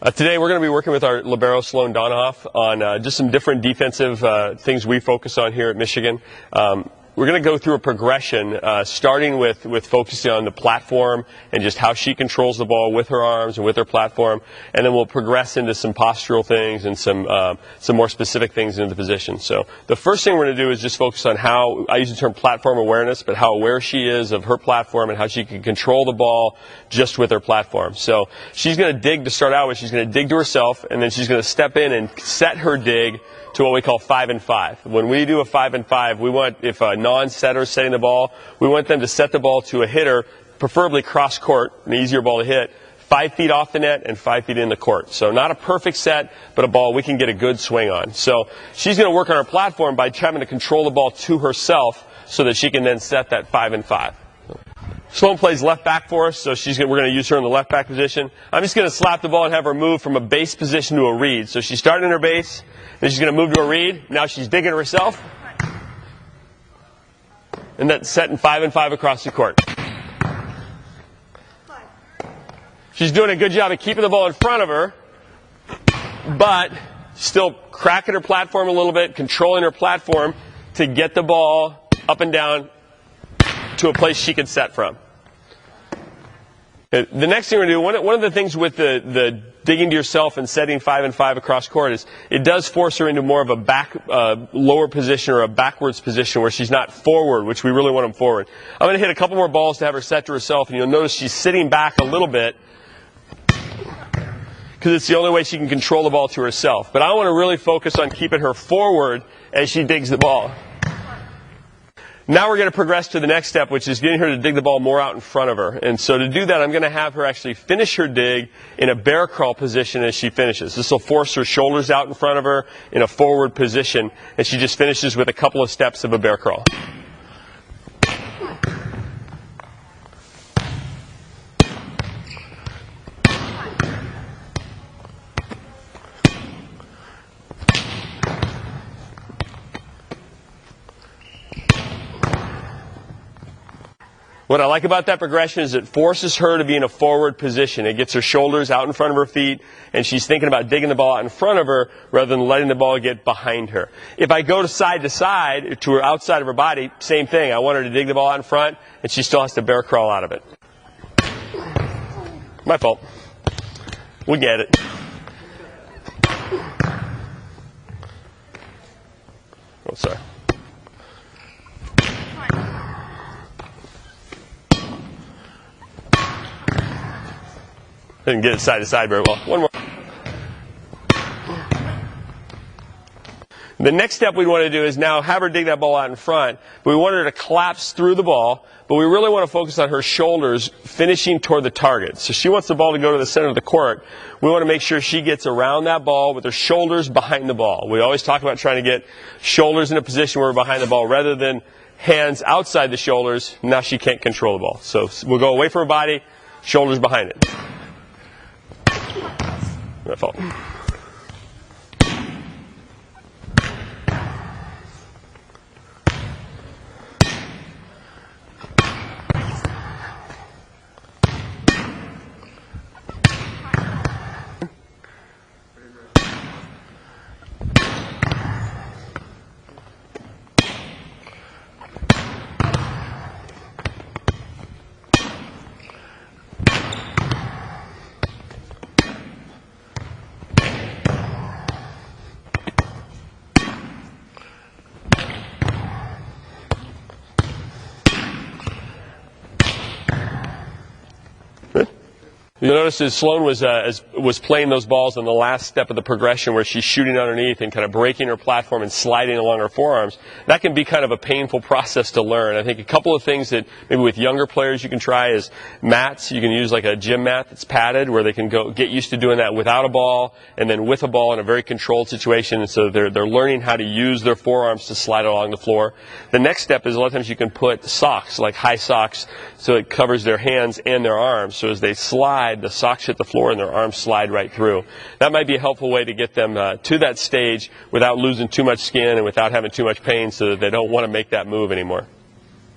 Today we're going to be working with our libero Sloan Donahoff on just some different defensive things we focus on here at Michigan. We're going to go through a progression starting with focusing on the platform and just how she controls the ball with her arms and with her platform, and then we'll progress into some postural things and some more specific things into the position. So the first thing we're going to do is just focus on how, I use the term platform awareness, but how aware she is of her platform and how she can control the ball just with her platform. So she's going to dig to start out with. She's going to dig to herself, and then she's going to step in and set her dig to what we call 5 and 5. When we do a 5 and 5, we want, if a non-setter is setting the ball, we want them to set the ball to a hitter, preferably cross court, an easier ball to hit, 5 feet off the net and 5 feet in the court. So not a perfect set, but a ball we can get a good swing on. So she's going to work on her platform by trying to control the ball to herself so that she can then set that 5 and 5. Sloan plays left back for us, so we're going to use her in the left back position. I'm just going to slap the ball and have her move from a base position to a read. So she's starting in her base, then she's going to move to a read. Now she's digging herself. And then setting 5 and 5 across the court. She's doing a good job of keeping the ball in front of her, but still cracking her platform a little bit, controlling her platform to get the ball up and down to a place she can set from. The next thing we're going to do, one of the things with the digging to yourself and setting 5 and 5 across court is it does force her into more of a lower position or a backwards position where she's not forward, which we really want them forward. I'm going to hit a couple more balls to have her set to herself, and you'll notice she's sitting back a little bit because it's the only way she can control the ball to herself. But I want to really focus on keeping her forward as she digs the ball. Now we're going to progress to the next step, which is getting her to dig the ball more out in front of her. And so to do that, I'm going to have her actually finish her dig in a bear crawl position as she finishes. This will force her shoulders out in front of her in a forward position, and she just finishes with a couple of steps of a bear crawl. What I like about that progression is it forces her to be in a forward position. It gets her shoulders out in front of her feet, and she's thinking about digging the ball out in front of her rather than letting the ball get behind her. If I go to side, to her outside of her body, same thing. I want her to dig the ball out in front, and she still has to bear crawl out of it. My fault. We get it. Oh, sorry. Didn't get it side to side very well. One more. The next step we want to do is now have her dig that ball out in front. But we want her to collapse through the ball, but we really want to focus on her shoulders finishing toward the target. So she wants the ball to go to the center of the court. We want to make sure she gets around that ball with her shoulders behind the ball. We always talk about trying to get shoulders in a position where we're behind the ball rather than hands outside the shoulders. Now she can't control the ball. So we'll go away from her body, shoulders behind it. My fault. You'll notice that Sloan was playing those balls on the last step of the progression where she's shooting underneath and kind of breaking her platform and sliding along her forearms. That can be kind of a painful process to learn. I think a couple of things that maybe with younger players you can try is mats. You can use like a gym mat that's padded where they can go get used to doing that without a ball and then with a ball in a very controlled situation. And so they're learning how to use their forearms to slide along the floor. The next step is a lot of times you can put socks, like high socks, so it covers their hands and their arms. So as they slide, the socks hit the floor and their arms slide right through. That might be a helpful way to get them to that stage without losing too much skin and without having too much pain so that they don't want to make that move anymore.